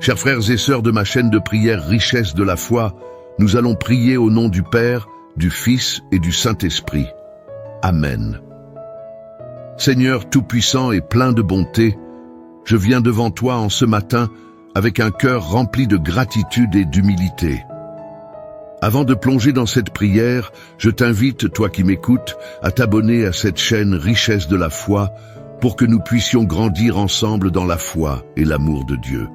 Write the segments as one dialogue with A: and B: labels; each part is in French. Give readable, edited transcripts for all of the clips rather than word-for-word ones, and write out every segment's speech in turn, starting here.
A: Chers frères et sœurs de ma chaîne de prière Richesse de la foi, nous allons prier au nom du Père, du Fils et du Saint-Esprit. Amen. Seigneur tout-puissant et plein de bonté, je viens devant toi en ce matin avec un cœur rempli de gratitude et d'humilité. Avant de plonger dans cette prière, je t'invite, toi qui m'écoutes, à t'abonner à cette chaîne Richesse de la foi pour que nous puissions grandir ensemble dans la foi et l'amour de Dieu.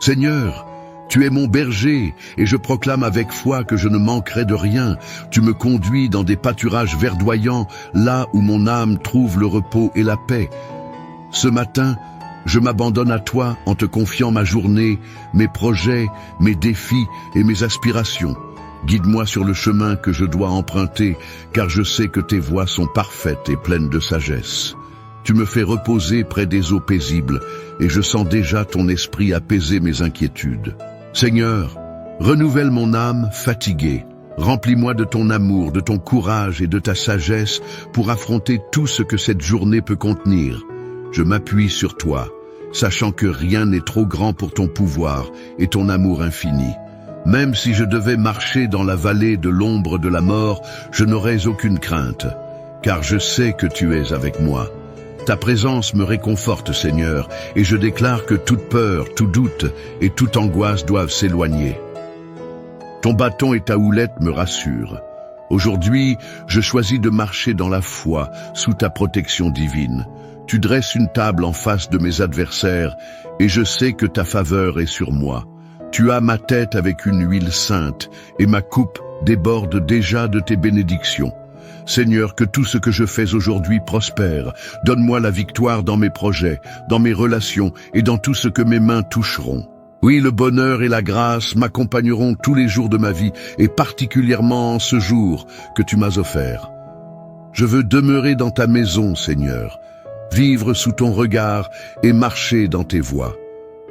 A: Seigneur, tu es mon berger et je proclame avec foi que je ne manquerai de rien. Tu me conduis dans des pâturages verdoyants, là où mon âme trouve le repos et la paix. Ce matin, je m'abandonne à toi en te confiant ma journée, mes projets, mes défis et mes aspirations. Guide-moi sur le chemin que je dois emprunter, car je sais que tes voies sont parfaites et pleines de sagesse. Tu me fais reposer près des eaux paisibles, et je sens déjà ton esprit apaiser mes inquiétudes. Seigneur, renouvelle mon âme fatiguée. Remplis-moi de ton amour, de ton courage et de ta sagesse pour affronter tout ce que cette journée peut contenir. Je m'appuie sur toi, sachant que rien n'est trop grand pour ton pouvoir et ton amour infini. Même si je devais marcher dans la vallée de l'ombre de la mort, je n'aurais aucune crainte, car je sais que tu es avec moi. Ta présence me réconforte, Seigneur, et je déclare que toute peur, tout doute et toute angoisse doivent s'éloigner. Ton bâton et ta houlette me rassurent. Aujourd'hui, je choisis de marcher dans la foi, sous ta protection divine. Tu dresses une table en face de mes adversaires, et je sais que ta faveur est sur moi. Tu as ma tête avec une huile sainte, et ma coupe déborde déjà de tes bénédictions. Seigneur, que tout ce que je fais aujourd'hui prospère. Donne-moi la victoire dans mes projets, dans mes relations et dans tout ce que mes mains toucheront. Oui, le bonheur et la grâce m'accompagneront tous les jours de ma vie, et particulièrement en ce jour que tu m'as offert. Je veux demeurer dans ta maison, Seigneur, vivre sous ton regard et marcher dans tes voies.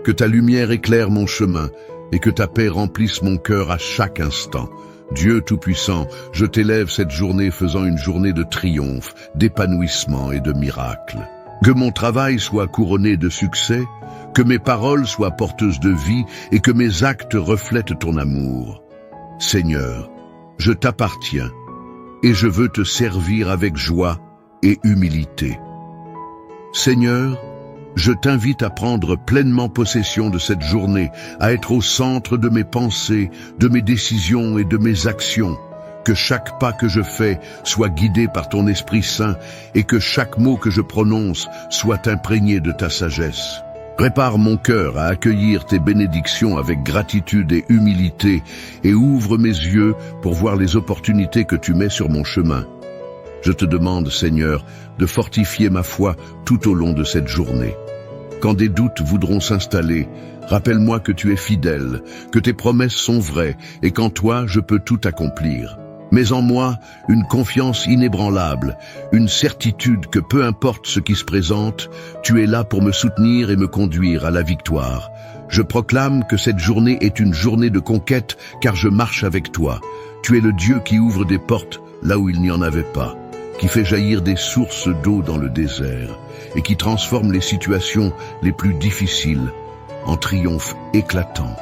A: Que ta lumière éclaire mon chemin et que ta paix remplisse mon cœur à chaque instant. Dieu Tout-Puissant, je t'élève cette journée faisant une journée de triomphe, d'épanouissement et de miracles. Que mon travail soit couronné de succès, que mes paroles soient porteuses de vie et que mes actes reflètent ton amour. Seigneur, je t'appartiens et je veux te servir avec joie et humilité. Seigneur, je t'invite à prendre pleinement possession de cette journée, à être au centre de mes pensées, de mes décisions et de mes actions. Que chaque pas que je fais soit guidé par ton Esprit Saint et que chaque mot que je prononce soit imprégné de ta sagesse. Prépare mon cœur à accueillir tes bénédictions avec gratitude et humilité et ouvre mes yeux pour voir les opportunités que tu mets sur mon chemin. Je te demande, Seigneur, de fortifier ma foi tout au long de cette journée. Quand des doutes voudront s'installer, rappelle-moi que tu es fidèle, que tes promesses sont vraies et qu'en toi je peux tout accomplir. Mets en moi une confiance inébranlable, une certitude que peu importe ce qui se présente, tu es là pour me soutenir et me conduire à la victoire. Je proclame que cette journée est une journée de conquête car je marche avec toi. Tu es le Dieu qui ouvre des portes là où il n'y en avait pas, qui fait jaillir des sources d'eau dans le désert et qui transforme les situations les plus difficiles en triomphe éclatant.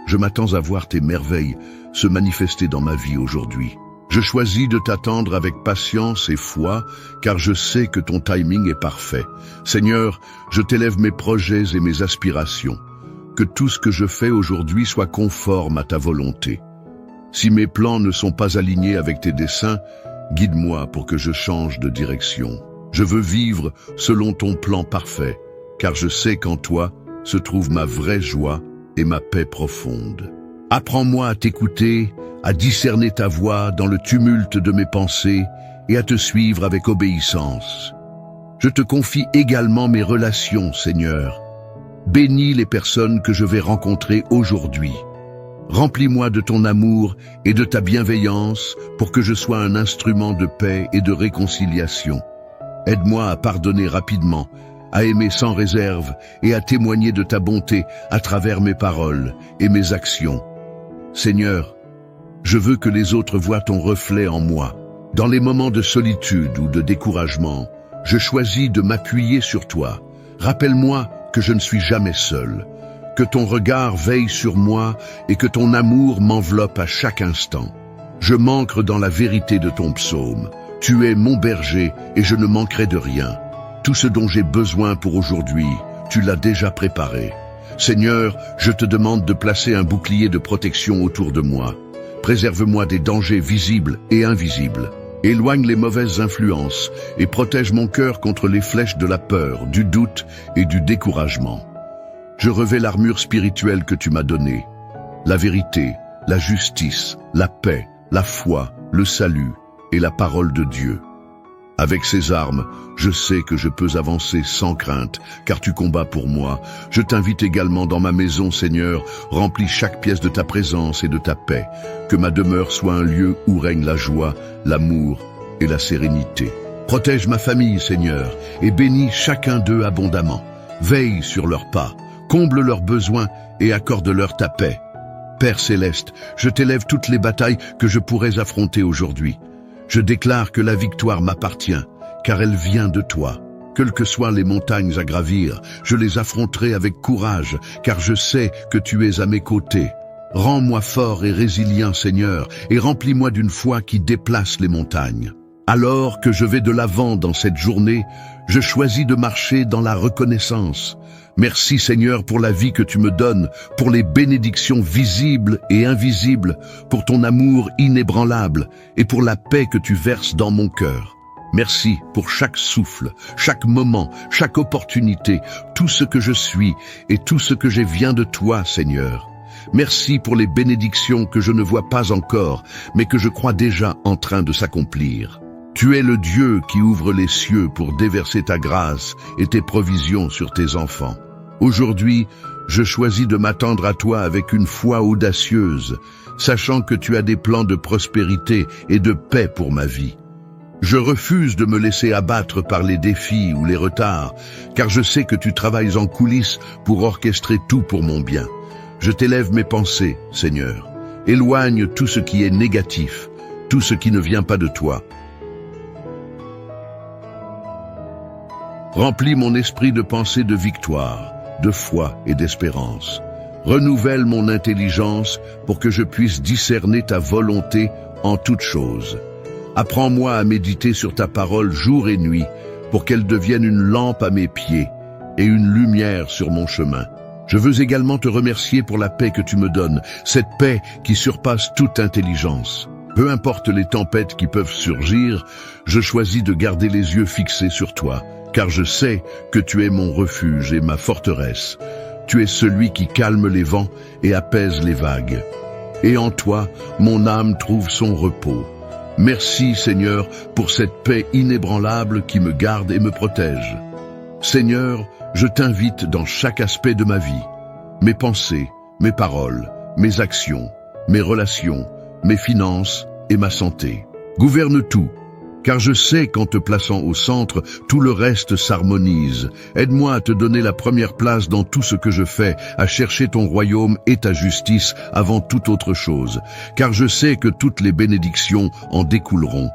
A: Je m'attends à voir tes merveilles se manifester dans ma vie aujourd'hui. Je choisis de t'attendre avec patience et foi, car je sais que ton timing est parfait. Seigneur, je t'élève mes projets et mes aspirations. Que tout ce que je fais aujourd'hui soit conforme à ta volonté. Si mes plans ne sont pas alignés avec tes desseins, guide-moi pour que je change de direction. Je veux vivre selon ton plan parfait, car je sais qu'en toi se trouve ma vraie joie et ma paix profonde. Apprends-moi à t'écouter, à discerner ta voix dans le tumulte de mes pensées et à te suivre avec obéissance. Je te confie également mes relations, Seigneur. Bénis les personnes que je vais rencontrer aujourd'hui. Remplis-moi de ton amour et de ta bienveillance pour que je sois un instrument de paix et de réconciliation. Aide-moi à pardonner rapidement, à aimer sans réserve et à témoigner de ta bonté à travers mes paroles et mes actions. Seigneur, je veux que les autres voient ton reflet en moi. Dans les moments de solitude ou de découragement, je choisis de m'appuyer sur toi. Rappelle-moi que je ne suis jamais seul, Que ton regard veille sur moi et que ton amour m'enveloppe à chaque instant. Je m'ancre dans la vérité de ton psaume. Tu es mon berger et je ne manquerai de rien. Tout ce dont j'ai besoin pour aujourd'hui, tu l'as déjà préparé. Seigneur, je te demande de placer un bouclier de protection autour de moi. Préserve-moi des dangers visibles et invisibles. Éloigne les mauvaises influences et protège mon cœur contre les flèches de la peur, du doute et du découragement. Je revêts l'armure spirituelle que tu m'as donnée. La vérité, la justice, la paix, la foi, le salut et la parole de Dieu. Avec ces armes, je sais que je peux avancer sans crainte, car tu combats pour moi. Je t'invite également dans ma maison, Seigneur, remplis chaque pièce de ta présence et de ta paix. Que ma demeure soit un lieu où règne la joie, l'amour et la sérénité. Protège ma famille, Seigneur, et bénis chacun d'eux abondamment. Veille sur leurs pas, comble leurs besoins et accorde-leur ta paix. Père céleste, je t'élève toutes les batailles que je pourrais affronter aujourd'hui. Je déclare que la victoire m'appartient, car elle vient de toi. Quelles que soient les montagnes à gravir, je les affronterai avec courage, car je sais que tu es à mes côtés. Rends-moi fort et résilient, Seigneur, et remplis-moi d'une foi qui déplace les montagnes. Alors que je vais de l'avant dans cette journée, je choisis de marcher dans la reconnaissance. Merci Seigneur pour la vie que tu me donnes, pour les bénédictions visibles et invisibles, pour ton amour inébranlable et pour la paix que tu verses dans mon cœur. Merci pour chaque souffle, chaque moment, chaque opportunité, tout ce que je suis et tout ce que je viens de toi, Seigneur. Merci pour les bénédictions que je ne vois pas encore, mais que je crois déjà en train de s'accomplir. Tu es le Dieu qui ouvre les cieux pour déverser ta grâce et tes provisions sur tes enfants. Aujourd'hui, je choisis de m'attendre à toi avec une foi audacieuse, sachant que tu as des plans de prospérité et de paix pour ma vie. Je refuse de me laisser abattre par les défis ou les retards, car je sais que tu travailles en coulisses pour orchestrer tout pour mon bien. Je t'élève mes pensées, Seigneur. Éloigne tout ce qui est négatif, tout ce qui ne vient pas de toi. Remplis mon esprit de pensées de victoire, de foi et d'espérance. Renouvelle mon intelligence pour que je puisse discerner ta volonté en toutes choses. Apprends-moi à méditer sur ta parole jour et nuit pour qu'elle devienne une lampe à mes pieds et une lumière sur mon chemin. Je veux également te remercier pour la paix que tu me donnes, cette paix qui surpasse toute intelligence. Peu importe les tempêtes qui peuvent surgir, je choisis de garder les yeux fixés sur toi, car je sais que tu es mon refuge et ma forteresse. Tu es celui qui calme les vents et apaise les vagues. Et en toi, mon âme trouve son repos. Merci, Seigneur, pour cette paix inébranlable qui me garde et me protège. Seigneur, je t'invite dans chaque aspect de ma vie, mes pensées, mes paroles, mes actions, mes relations, mes finances et ma santé. Gouverne tout, car je sais qu'en te plaçant au centre, tout le reste s'harmonise. Aide-moi à te donner la première place dans tout ce que je fais, à chercher ton royaume et ta justice avant toute autre chose, car je sais que toutes les bénédictions en découleront.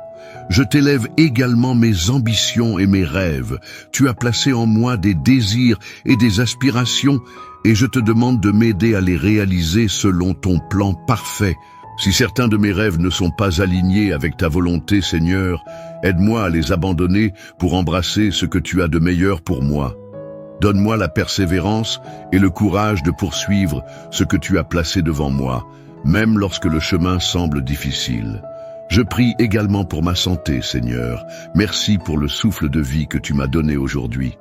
A: Je t'élève également mes ambitions et mes rêves. Tu as placé en moi des désirs et des aspirations, et je te demande de m'aider à les réaliser selon ton plan parfait. Si certains de mes rêves ne sont pas alignés avec ta volonté, Seigneur, aide-moi à les abandonner pour embrasser ce que tu as de meilleur pour moi. Donne-moi la persévérance et le courage de poursuivre ce que tu as placé devant moi, même lorsque le chemin semble difficile. Je prie également pour ma santé, Seigneur. Merci pour le souffle de vie que tu m'as donné aujourd'hui.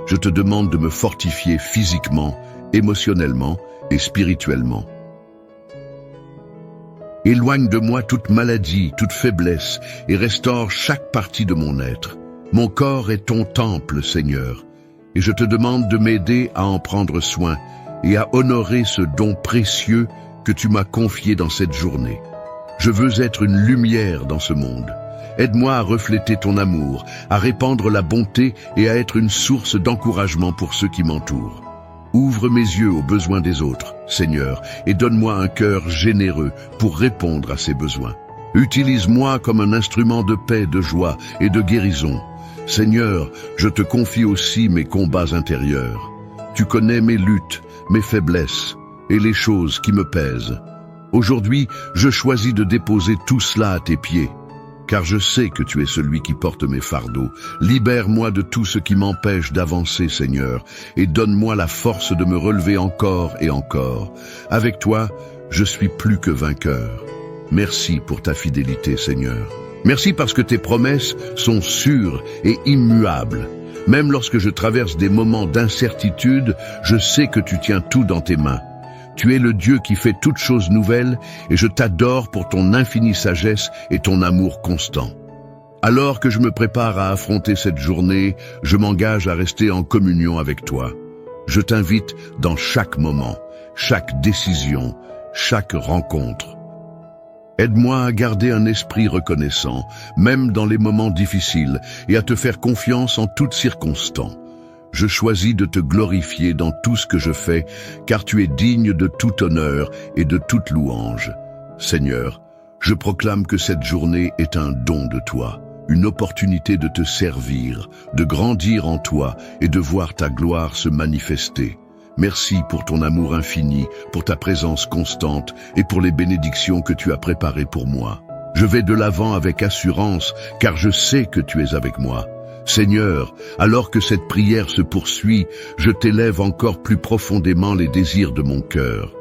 A: Je te demande de me fortifier physiquement, émotionnellement et spirituellement. Éloigne de moi toute maladie, toute faiblesse, et restaure chaque partie de mon être. Mon corps est ton temple, Seigneur, et je te demande de m'aider à en prendre soin et à honorer ce don précieux que tu m'as confié dans cette journée. Je veux être une lumière dans ce monde. Aide-moi à refléter ton amour, à répandre la bonté et à être une source d'encouragement pour ceux qui m'entourent. Ouvre mes yeux aux besoins des autres, Seigneur, et donne-moi un cœur généreux pour répondre à ces besoins. Utilise-moi comme un instrument de paix, de joie et de guérison. Seigneur, je te confie aussi mes combats intérieurs. Tu connais mes luttes, mes faiblesses et les choses qui me pèsent. Aujourd'hui, je choisis de déposer tout cela à tes pieds, car je sais que tu es celui qui porte mes fardeaux. Libère-moi de tout ce qui m'empêche d'avancer, Seigneur, et donne-moi la force de me relever encore et encore. Avec toi, je suis plus que vainqueur. Merci pour ta fidélité, Seigneur. Merci parce que tes promesses sont sûres et immuables. Même lorsque je traverse des moments d'incertitude, je sais que tu tiens tout dans tes mains. Tu es le Dieu qui fait toutes choses nouvelles et je t'adore pour ton infinie sagesse et ton amour constant. Alors que je me prépare à affronter cette journée, je m'engage à rester en communion avec toi. Je t'invite dans chaque moment, chaque décision, chaque rencontre. Aide-moi à garder un esprit reconnaissant, même dans les moments difficiles, et à te faire confiance en toutes circonstances. Je choisis de te glorifier dans tout ce que je fais, car tu es digne de tout honneur et de toute louange. Seigneur, je proclame que cette journée est un don de toi, une opportunité de te servir, de grandir en toi et de voir ta gloire se manifester. Merci pour ton amour infini, pour ta présence constante et pour les bénédictions que tu as préparées pour moi. Je vais de l'avant avec assurance, car je sais que tu es avec moi. Seigneur, alors que cette prière se poursuit, je t'élève encore plus profondément les désirs de mon cœur.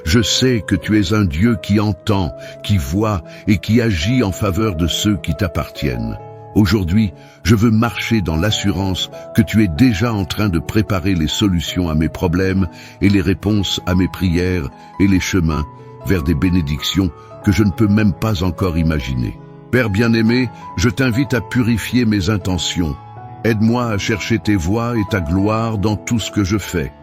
A: Je sais que tu es un Dieu qui entend, qui voit et qui agit en faveur de ceux qui t'appartiennent. Aujourd'hui, je veux marcher dans l'assurance que tu es déjà en train de préparer les solutions à mes problèmes et les réponses à mes prières et les chemins vers des bénédictions que je ne peux même pas encore imaginer. Père bien-aimé, je t'invite à purifier mes intentions. Aide-moi à chercher tes voies et ta gloire dans tout ce que je fais.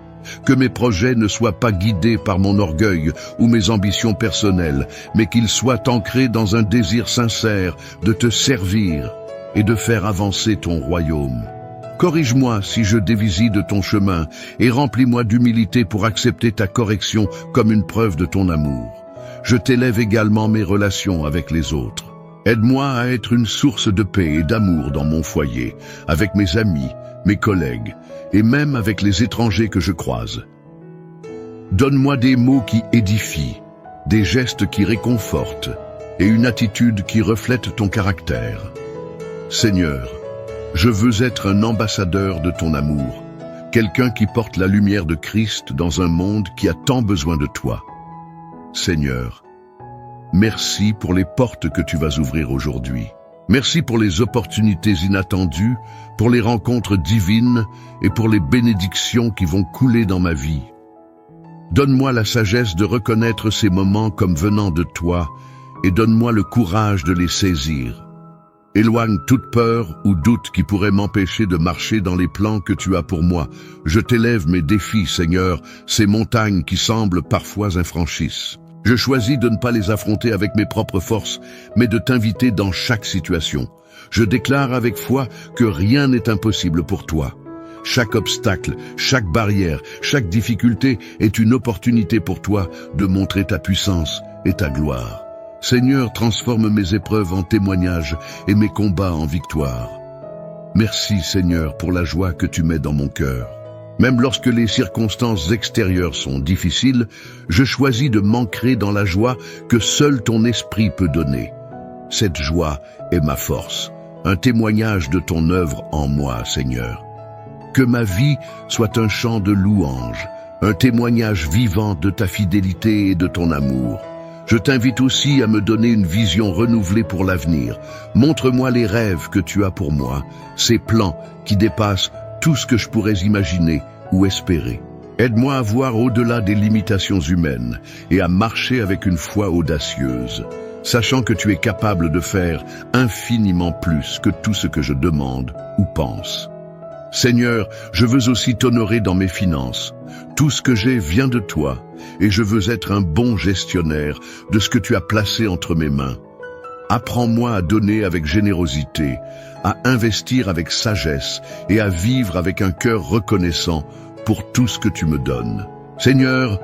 A: Que mes projets ne soient pas guidés par mon orgueil ou mes ambitions personnelles, mais qu'ils soient ancrés dans un désir sincère de te servir et de faire avancer ton royaume. Corrige-moi si je dévisie de ton chemin et remplis-moi d'humilité pour accepter ta correction comme une preuve de ton amour. Je t'élève également mes relations avec les autres. Aide-moi à être une source de paix et d'amour dans mon foyer, avec mes amis, mes collègues, et même avec les étrangers que je croise. Donne-moi des mots qui édifient, des gestes qui réconfortent, et une attitude qui reflète ton caractère. Seigneur, je veux être un ambassadeur de ton amour, quelqu'un qui porte la lumière de Christ dans un monde qui a tant besoin de toi. Seigneur, merci pour les portes que tu vas ouvrir aujourd'hui. Merci pour les opportunités inattendues, pour les rencontres divines et pour les bénédictions qui vont couler dans ma vie. Donne-moi la sagesse de reconnaître ces moments comme venant de toi et donne-moi le courage de les saisir. Éloigne toute peur ou doute qui pourrait m'empêcher de marcher dans les plans que tu as pour moi. Je t'élève mes défis, Seigneur, ces montagnes qui semblent parfois infranchisses. Je choisis de ne pas les affronter avec mes propres forces, mais de t'inviter dans chaque situation. Je déclare avec foi que rien n'est impossible pour toi. Chaque obstacle, chaque barrière, chaque difficulté est une opportunité pour toi de montrer ta puissance et ta gloire. Seigneur, transforme mes épreuves en témoignages et mes combats en victoire. Merci, Seigneur, pour la joie que tu mets dans mon cœur. Même lorsque les circonstances extérieures sont difficiles, je choisis de m'ancrer dans la joie que seul ton esprit peut donner. Cette joie est ma force, un témoignage de ton œuvre en moi, Seigneur. Que ma vie soit un chant de louange, un témoignage vivant de ta fidélité et de ton amour. Je t'invite aussi à me donner une vision renouvelée pour l'avenir. Montre-moi les rêves que tu as pour moi, ces plans qui dépassent tout ce que je pourrais imaginer ou espérer. Aide-moi à voir au-delà des limitations humaines et à marcher avec une foi audacieuse, sachant que tu es capable de faire infiniment plus que tout ce que je demande ou pense. Seigneur, je veux aussi t'honorer dans mes finances. Tout ce que j'ai vient de toi, et je veux être un bon gestionnaire de ce que tu as placé entre mes mains. Apprends-moi à donner avec générosité, à investir avec sagesse et à vivre avec un cœur reconnaissant pour tout ce que tu me donnes. Seigneur,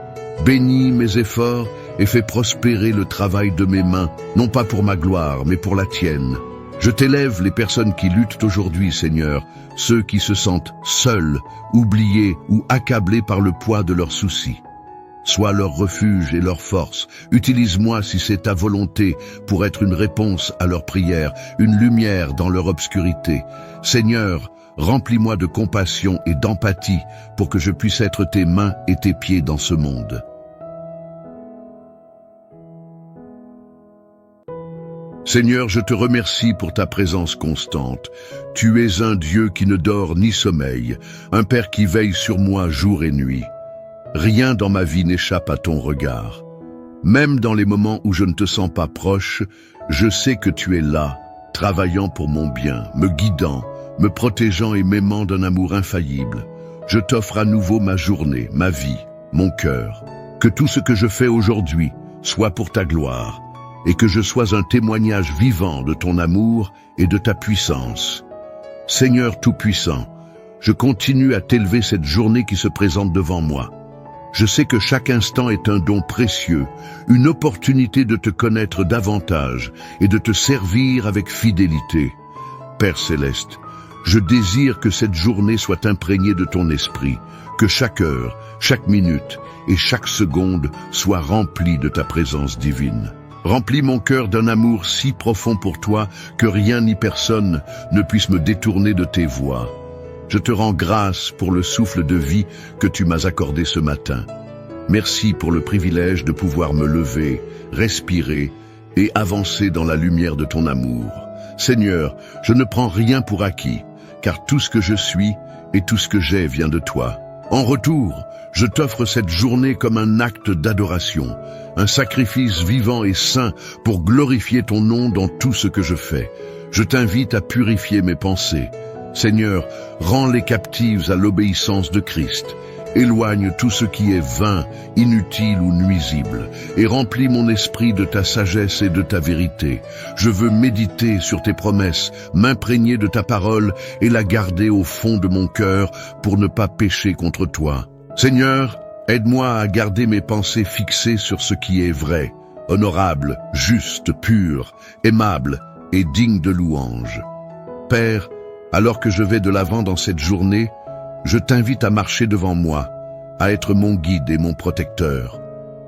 A: bénis mes efforts et fais prospérer le travail de mes mains, non pas pour ma gloire, mais pour la tienne. Je t'élève les personnes qui luttent aujourd'hui, Seigneur, ceux qui se sentent seuls, oubliés ou accablés par le poids de leurs soucis. Sois leur refuge et leur force. Utilise-moi si c'est ta volonté pour être une réponse à leurs prières, une lumière dans leur obscurité. Seigneur, remplis-moi de compassion et d'empathie pour que je puisse être tes mains et tes pieds dans ce monde. Seigneur, je te remercie pour ta présence constante. Tu es un Dieu qui ne dort ni sommeille, un Père qui veille sur moi jour et nuit. Rien dans ma vie n'échappe à ton regard. Même dans les moments où je ne te sens pas proche, je sais que tu es là, travaillant pour mon bien, me guidant, me protégeant et m'aimant d'un amour infaillible. Je t'offre à nouveau ma journée, ma vie, mon cœur. Que tout ce que je fais aujourd'hui soit pour ta gloire, et que je sois un témoignage vivant de ton amour et de ta puissance. Seigneur Tout-Puissant, je continue à t'élever cette journée qui se présente devant moi. Je sais que chaque instant est un don précieux, une opportunité de te connaître davantage et de te servir avec fidélité. Père Céleste, je désire que cette journée soit imprégnée de ton esprit, que chaque heure, chaque minute et chaque seconde soit remplie de ta présence divine. Remplis mon cœur d'un amour si profond pour toi que rien ni personne ne puisse me détourner de tes voies. Je te rends grâce pour le souffle de vie que tu m'as accordé ce matin. Merci pour le privilège de pouvoir me lever, respirer et avancer dans la lumière de ton amour. Seigneur, je ne prends rien pour acquis, car tout ce que je suis et tout ce que j'ai vient de toi. En retour, je t'offre cette journée comme un acte d'adoration, un sacrifice vivant et saint pour glorifier ton nom dans tout ce que je fais. Je t'invite à purifier mes pensées. Seigneur, rends les captives à l'obéissance de Christ. Éloigne tout ce qui est vain, inutile ou nuisible, et remplis mon esprit de ta sagesse et de ta vérité. Je veux méditer sur tes promesses, m'imprégner de ta parole et la garder au fond de mon cœur pour ne pas pécher contre toi. Seigneur, aide-moi à garder mes pensées fixées sur ce qui est vrai, honorable, juste, pur, aimable et digne de louange. Père, alors que je vais de l'avant dans cette journée, je t'invite à marcher devant moi, à être mon guide et mon protecteur.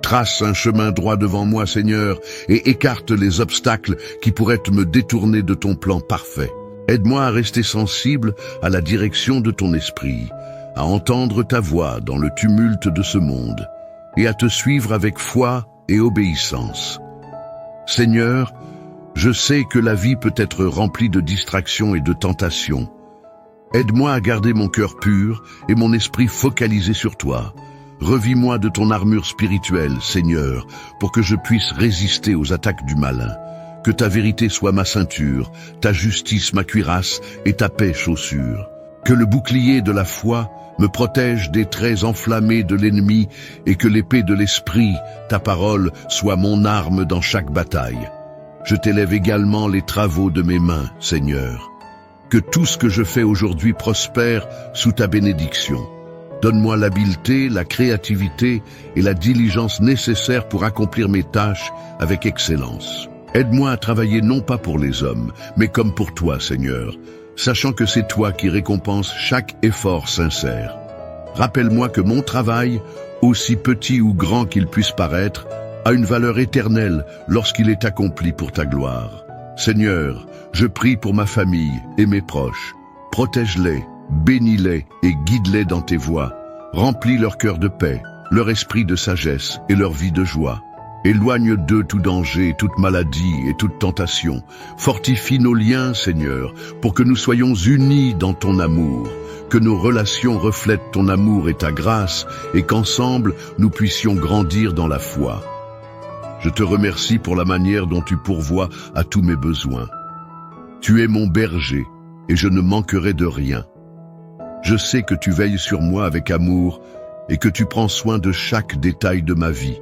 A: Trace un chemin droit devant moi, Seigneur, et écarte les obstacles qui pourraient me détourner de ton plan parfait. Aide-moi à rester sensible à la direction de ton esprit, à entendre ta voix dans le tumulte de ce monde, et à te suivre avec foi et obéissance. Seigneur, je sais que la vie peut être remplie de distractions et de tentations. Aide-moi à garder mon cœur pur et mon esprit focalisé sur toi. Revis-moi de ton armure spirituelle, Seigneur, pour que je puisse résister aux attaques du malin. Que ta vérité soit ma ceinture, ta justice ma cuirasse et ta paix chaussure. Que le bouclier de la foi me protège des traits enflammés de l'ennemi et que l'épée de l'esprit, ta parole, soit mon arme dans chaque bataille. Je t'élève également les travaux de mes mains, Seigneur. Que tout ce que je fais aujourd'hui prospère sous ta bénédiction. Donne-moi l'habileté, la créativité et la diligence nécessaires pour accomplir mes tâches avec excellence. Aide-moi à travailler non pas pour les hommes, mais comme pour toi, Seigneur, sachant que c'est toi qui récompenses chaque effort sincère. Rappelle-moi que mon travail, aussi petit ou grand qu'il puisse paraître, a une valeur éternelle lorsqu'il est accompli pour ta gloire. Seigneur, je prie pour ma famille et mes proches. Protège-les, bénis-les et guide-les dans tes voies. Remplis leur cœur de paix, leur esprit de sagesse et leur vie de joie. Éloigne d'eux tout danger, toute maladie et toute tentation. Fortifie nos liens, Seigneur, pour que nous soyons unis dans ton amour. Que nos relations reflètent ton amour et ta grâce et qu'ensemble nous puissions grandir dans la foi. Je te remercie pour la manière dont tu pourvois à tous mes besoins. Tu es mon berger et je ne manquerai de rien. Je sais que tu veilles sur moi avec amour et que tu prends soin de chaque détail de ma vie.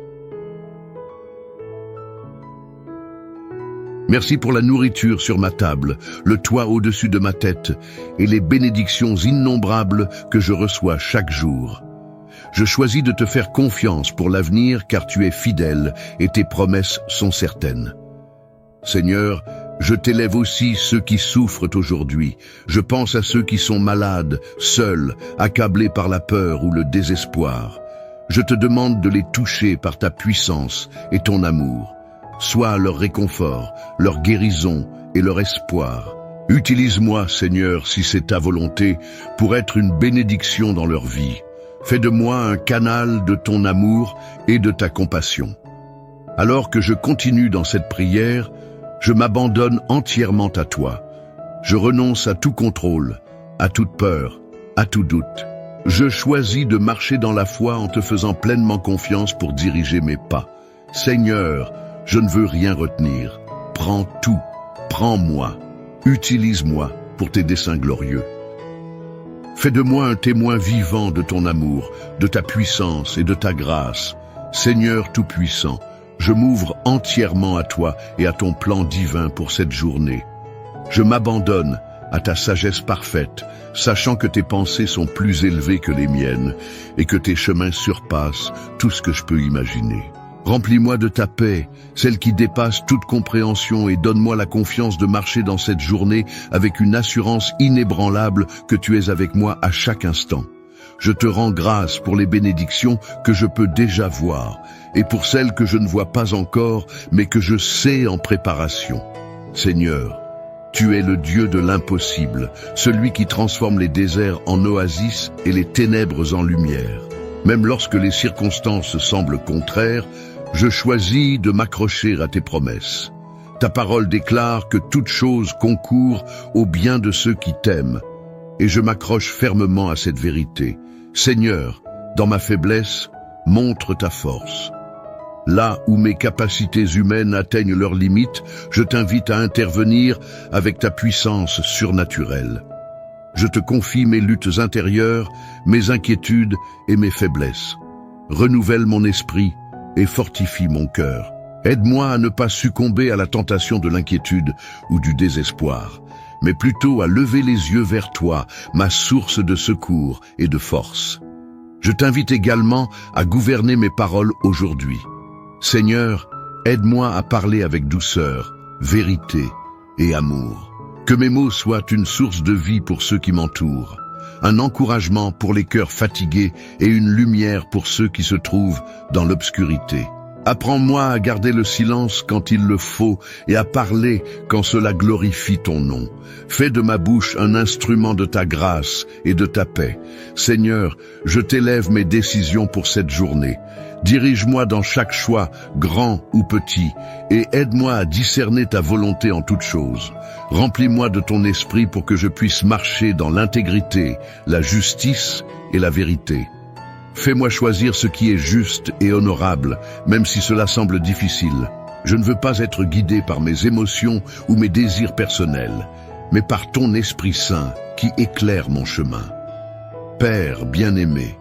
A: Merci pour la nourriture sur ma table, le toit au-dessus de ma tête et les bénédictions innombrables que je reçois chaque jour. Je choisis de te faire confiance pour l'avenir car tu es fidèle et tes promesses sont certaines. Seigneur, Je t'élève aussi ceux qui souffrent aujourd'hui. Je pense à ceux qui sont malades, seuls, accablés par la peur ou le désespoir. Je te demande de les toucher par ta puissance et ton amour. Sois leur réconfort, leur guérison et leur espoir. Utilise-moi, Seigneur, si c'est ta volonté, pour être une bénédiction dans leur vie. Fais de moi un canal de ton amour et de ta compassion. Alors que je continue dans cette prière, je m'abandonne entièrement à toi. Je renonce à tout contrôle, à toute peur, à tout doute. Je choisis de marcher dans la foi en te faisant pleinement confiance pour diriger mes pas. Seigneur, je ne veux rien retenir. Prends tout, prends-moi, utilise-moi pour tes desseins glorieux. Fais de moi un témoin vivant de ton amour, de ta puissance et de ta grâce. Seigneur Tout-Puissant, je m'ouvre entièrement à toi et à ton plan divin pour cette journée. Je m'abandonne à ta sagesse parfaite, sachant que tes pensées sont plus élevées que les miennes et que tes chemins surpassent tout ce que je peux imaginer. Remplis-moi de ta paix, celle qui dépasse toute compréhension, et donne-moi la confiance de marcher dans cette journée avec une assurance inébranlable que tu es avec moi à chaque instant. Je te rends grâce pour les bénédictions que je peux déjà voir et pour celles que je ne vois pas encore, mais que je sais en préparation. Seigneur, tu es le Dieu de l'impossible, celui qui transforme les déserts en oasis et les ténèbres en lumière. Même lorsque les circonstances semblent contraires, je choisis de m'accrocher à tes promesses. Ta parole déclare que toute chose concourt au bien de ceux qui t'aiment, et je m'accroche fermement à cette vérité. Seigneur, dans ma faiblesse, montre ta force. Là où mes capacités humaines atteignent leurs limites, je t'invite à intervenir avec ta puissance surnaturelle. Je te confie mes luttes intérieures, mes inquiétudes et mes faiblesses. Renouvelle mon esprit et fortifie mon cœur. Aide-moi à ne pas succomber à la tentation de l'inquiétude ou du désespoir, mais plutôt à lever les yeux vers toi, ma source de secours et de force. Je t'invite également à gouverner mes paroles aujourd'hui. Seigneur, aide-moi à parler avec douceur, vérité et amour. Que mes mots soient une source de vie pour ceux qui m'entourent, un encouragement pour les cœurs fatigués et une lumière pour ceux qui se trouvent dans l'obscurité. Apprends-moi à garder le silence quand il le faut et à parler quand cela glorifie ton nom. Fais de ma bouche un instrument de ta grâce et de ta paix. Seigneur, je t'élève mes décisions pour cette journée. Dirige-moi dans chaque choix, grand ou petit, et aide-moi à discerner ta volonté en toutes choses. Remplis-moi de ton esprit pour que je puisse marcher dans l'intégrité, la justice et la vérité. Fais-moi choisir ce qui est juste et honorable, même si cela semble difficile. Je ne veux pas être guidé par mes émotions ou mes désirs personnels, mais par ton Esprit Saint qui éclaire mon chemin. Père bien-aimé,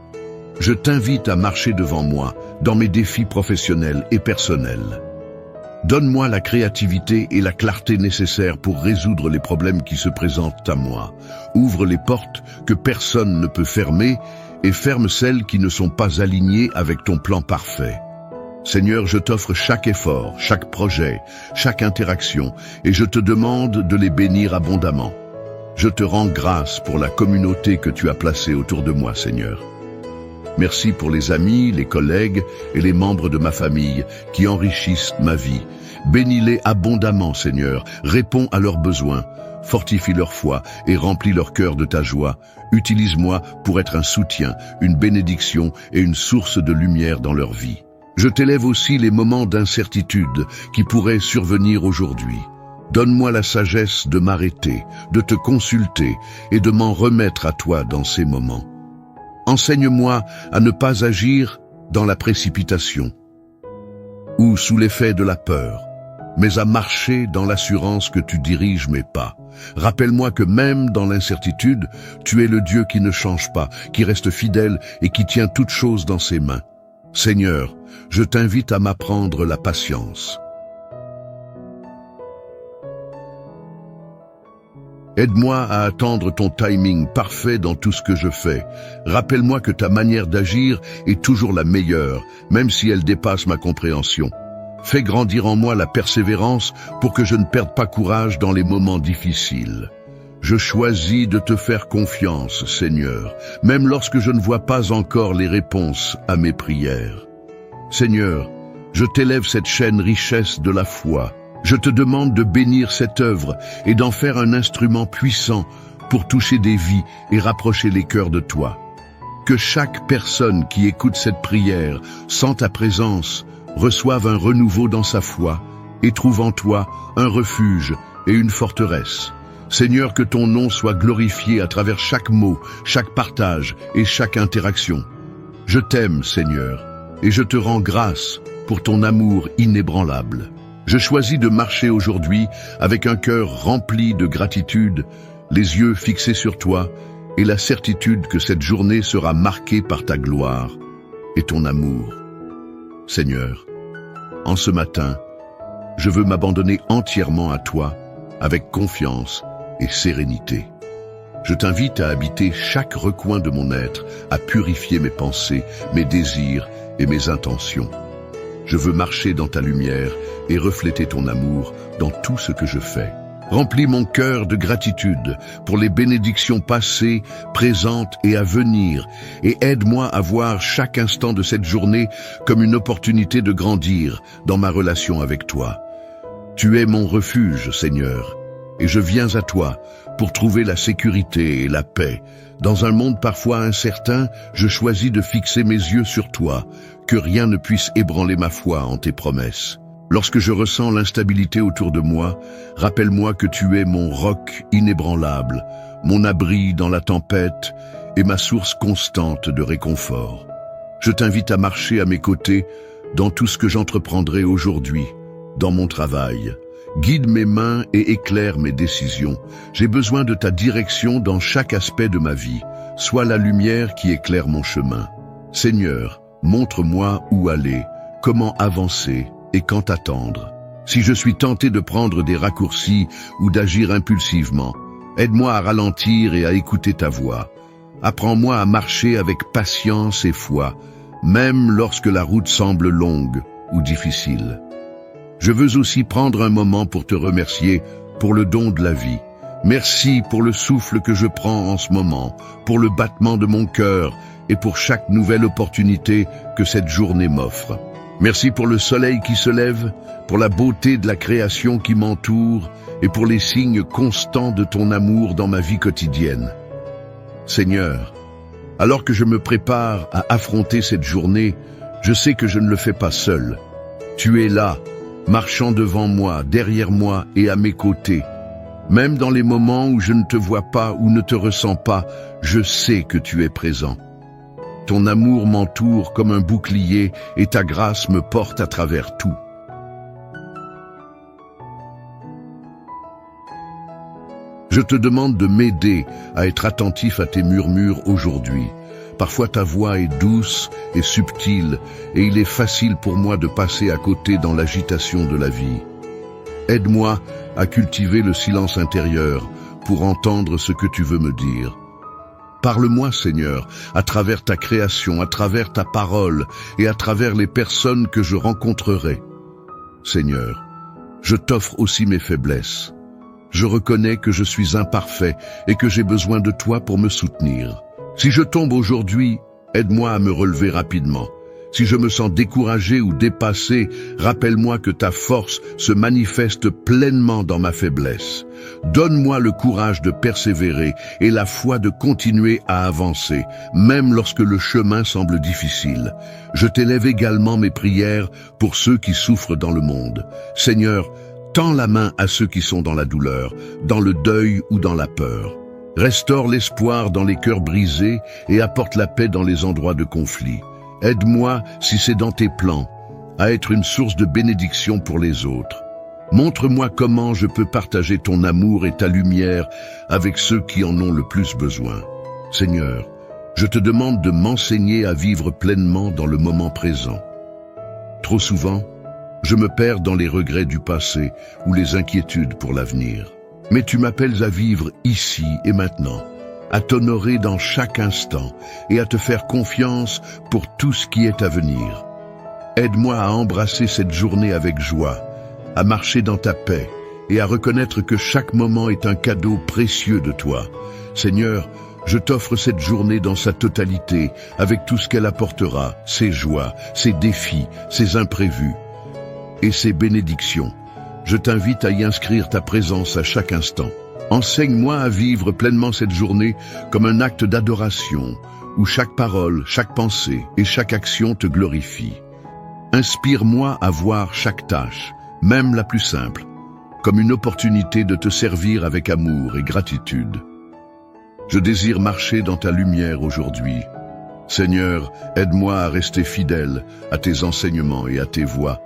A: je t'invite à marcher devant moi dans mes défis professionnels et personnels. Donne-moi la créativité et la clarté nécessaires pour résoudre les problèmes qui se présentent à moi. Ouvre les portes que personne ne peut fermer et ferme celles qui ne sont pas alignées avec ton plan parfait. Seigneur, je t'offre chaque effort, chaque projet, chaque interaction, et je te demande de les bénir abondamment. Je te rends grâce pour la communauté que tu as placée autour de moi, Seigneur. Merci pour les amis, les collègues et les membres de ma famille qui enrichissent ma vie. Bénis-les abondamment, Seigneur. Réponds à leurs besoins. Fortifie leur foi et remplis leur cœur de ta joie. Utilise-moi pour être un soutien, une bénédiction et une source de lumière dans leur vie. Je t'élève aussi les moments d'incertitude qui pourraient survenir aujourd'hui. Donne-moi la sagesse de m'arrêter, de te consulter et de m'en remettre à toi dans ces moments. Enseigne-moi à ne pas agir dans la précipitation ou sous l'effet de la peur, mais à marcher dans l'assurance que tu diriges mes pas. Rappelle-moi que même dans l'incertitude, tu es le Dieu qui ne change pas, qui reste fidèle et qui tient toutes choses dans ses mains. Seigneur, je t'invite à m'apprendre la patience. Aide-moi à attendre ton timing parfait dans tout ce que je fais. Rappelle-moi que ta manière d'agir est toujours la meilleure, même si elle dépasse ma compréhension. Fais grandir en moi la persévérance pour que je ne perde pas courage dans les moments difficiles. Je choisis de te faire confiance, Seigneur, même lorsque je ne vois pas encore les réponses à mes prières. Seigneur, je t'élève cette chaîne richesse de la foi. Je te demande de bénir cette œuvre et d'en faire un instrument puissant pour toucher des vies et rapprocher les cœurs de toi. Que chaque personne qui écoute cette prière, sent ta présence, reçoive un renouveau dans sa foi et trouve en toi un refuge et une forteresse. Seigneur, que ton nom soit glorifié à travers chaque mot, chaque partage et chaque interaction. Je t'aime, Seigneur, et je te rends grâce pour ton amour inébranlable. Je choisis de marcher aujourd'hui avec un cœur rempli de gratitude, les yeux fixés sur toi et la certitude que cette journée sera marquée par ta gloire et ton amour. Seigneur, en ce matin, je veux m'abandonner entièrement à toi avec confiance et sérénité. Je t'invite à habiter chaque recoin de mon être, à purifier mes pensées, mes désirs et mes intentions. Je veux marcher dans ta lumière et refléter ton amour dans tout ce que je fais. Remplis mon cœur de gratitude pour les bénédictions passées, présentes et à venir, et aide-moi à voir chaque instant de cette journée comme une opportunité de grandir dans ma relation avec toi. Tu es mon refuge, Seigneur, et je viens à toi pour trouver la sécurité et la paix. Dans un monde parfois incertain, je choisis de fixer mes yeux sur toi, que rien ne puisse ébranler ma foi en tes promesses. Lorsque je ressens l'instabilité autour de moi, rappelle-moi que tu es mon roc inébranlable, mon abri dans la tempête et ma source constante de réconfort. Je t'invite à marcher à mes côtés dans tout ce que j'entreprendrai aujourd'hui, dans mon travail. Guide mes mains et éclaire mes décisions. J'ai besoin de ta direction dans chaque aspect de ma vie. Sois la lumière qui éclaire mon chemin. Seigneur, montre-moi où aller, comment avancer et quand attendre. Si je suis tenté de prendre des raccourcis ou d'agir impulsivement, aide-moi à ralentir et à écouter ta voix. Apprends-moi à marcher avec patience et foi, même lorsque la route semble longue ou difficile. Je veux aussi prendre un moment pour te remercier pour le don de la vie. Merci pour le souffle que je prends en ce moment, pour le battement de mon cœur et pour chaque nouvelle opportunité que cette journée m'offre. Merci pour le soleil qui se lève, pour la beauté de la création qui m'entoure et pour les signes constants de ton amour dans ma vie quotidienne. Seigneur, alors que je me prépare à affronter cette journée, je sais que je ne le fais pas seul. Tu es là, marchant devant moi, derrière moi et à mes côtés. Même dans les moments où je ne te vois pas ou ne te ressens pas, je sais que tu es présent. Ton amour m'entoure comme un bouclier et ta grâce me porte à travers tout. Je te demande de m'aider à être attentif à tes murmures aujourd'hui. Parfois ta voix est douce et subtile et il est facile pour moi de passer à côté dans l'agitation de la vie. Aide-moi à cultiver le silence intérieur pour entendre ce que tu veux me dire. Parle-moi, Seigneur, à travers ta création, à travers ta parole et à travers les personnes que je rencontrerai. Seigneur, je t'offre aussi mes faiblesses. Je reconnais que je suis imparfait et que j'ai besoin de toi pour me soutenir. Si je tombe aujourd'hui, aide-moi à me relever rapidement. Si je me sens découragé ou dépassé, rappelle-moi que ta force se manifeste pleinement dans ma faiblesse. Donne-moi le courage de persévérer et la foi de continuer à avancer, même lorsque le chemin semble difficile. Je t'élève également mes prières pour ceux qui souffrent dans le monde. Seigneur, tends la main à ceux qui sont dans la douleur, dans le deuil ou dans la peur. Restaure l'espoir dans les cœurs brisés et apporte la paix dans les endroits de conflit. Aide-moi, si c'est dans tes plans, à être une source de bénédiction pour les autres. Montre-moi comment je peux partager ton amour et ta lumière avec ceux qui en ont le plus besoin. Seigneur, je te demande de m'enseigner à vivre pleinement dans le moment présent. Trop souvent, je me perds dans les regrets du passé ou les inquiétudes pour l'avenir. Mais tu m'appelles à vivre ici et maintenant, à t'honorer dans chaque instant et à te faire confiance pour tout ce qui est à venir. Aide-moi à embrasser cette journée avec joie, à marcher dans ta paix et à reconnaître que chaque moment est un cadeau précieux de toi. Seigneur, je t'offre cette journée dans sa totalité, avec tout ce qu'elle apportera, ses joies, ses défis, ses imprévus et ses bénédictions. Je t'invite à y inscrire ta présence à chaque instant. Enseigne-moi à vivre pleinement cette journée comme un acte d'adoration, où chaque parole, chaque pensée et chaque action te glorifie. Inspire-moi à voir chaque tâche, même la plus simple, comme une opportunité de te servir avec amour et gratitude. Je désire marcher dans ta lumière aujourd'hui. Seigneur, aide-moi à rester fidèle à tes enseignements et à tes voies.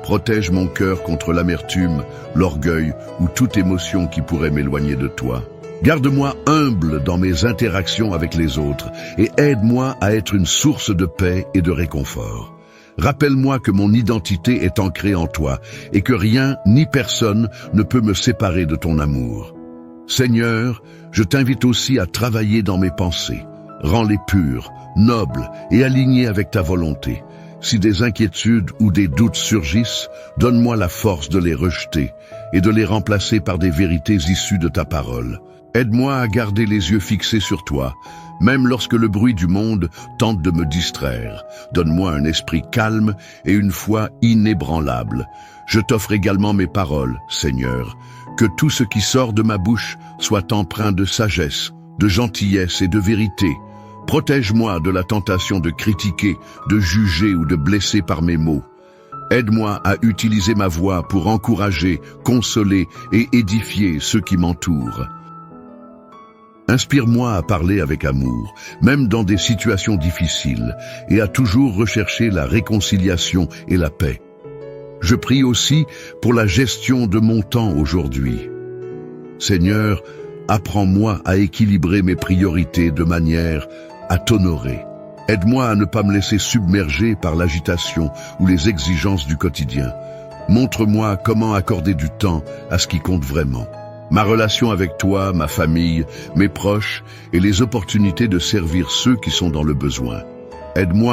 A: Protège mon cœur contre l'amertume, l'orgueil ou toute émotion qui pourrait m'éloigner de toi. Garde-moi humble dans mes interactions avec les autres et aide-moi à être une source de paix et de réconfort. Rappelle-moi que mon identité est ancrée en toi et que rien ni personne ne peut me séparer de ton amour. Seigneur, je t'invite aussi à travailler dans mes pensées. Rends-les pures, nobles et alignées avec ta volonté. Si des inquiétudes ou des doutes surgissent, donne-moi la force de les rejeter et de les remplacer par des vérités issues de ta parole. Aide-moi à garder les yeux fixés sur toi, même lorsque le bruit du monde tente de me distraire. Donne-moi un esprit calme et une foi inébranlable. Je t'offre également mes paroles, Seigneur. Que tout ce qui sort de ma bouche soit empreint de sagesse, de gentillesse et de vérité. Protège-moi de la tentation de critiquer, de juger ou de blesser par mes mots. Aide-moi à utiliser ma voix pour encourager, consoler et édifier ceux qui m'entourent. Inspire-moi à parler avec amour, même dans des situations difficiles, et à toujours rechercher la réconciliation et la paix. Je prie aussi pour la gestion de mon temps aujourd'hui. Seigneur, apprends-moi à équilibrer mes priorités de manière à t'honorer. Aide-moi à ne pas me laisser submerger par l'agitation ou les exigences du quotidien. Montre-moi comment accorder du temps à ce qui compte vraiment. Ma relation avec toi, ma famille, mes proches et les opportunités de servir ceux qui sont dans le besoin. Aide-moi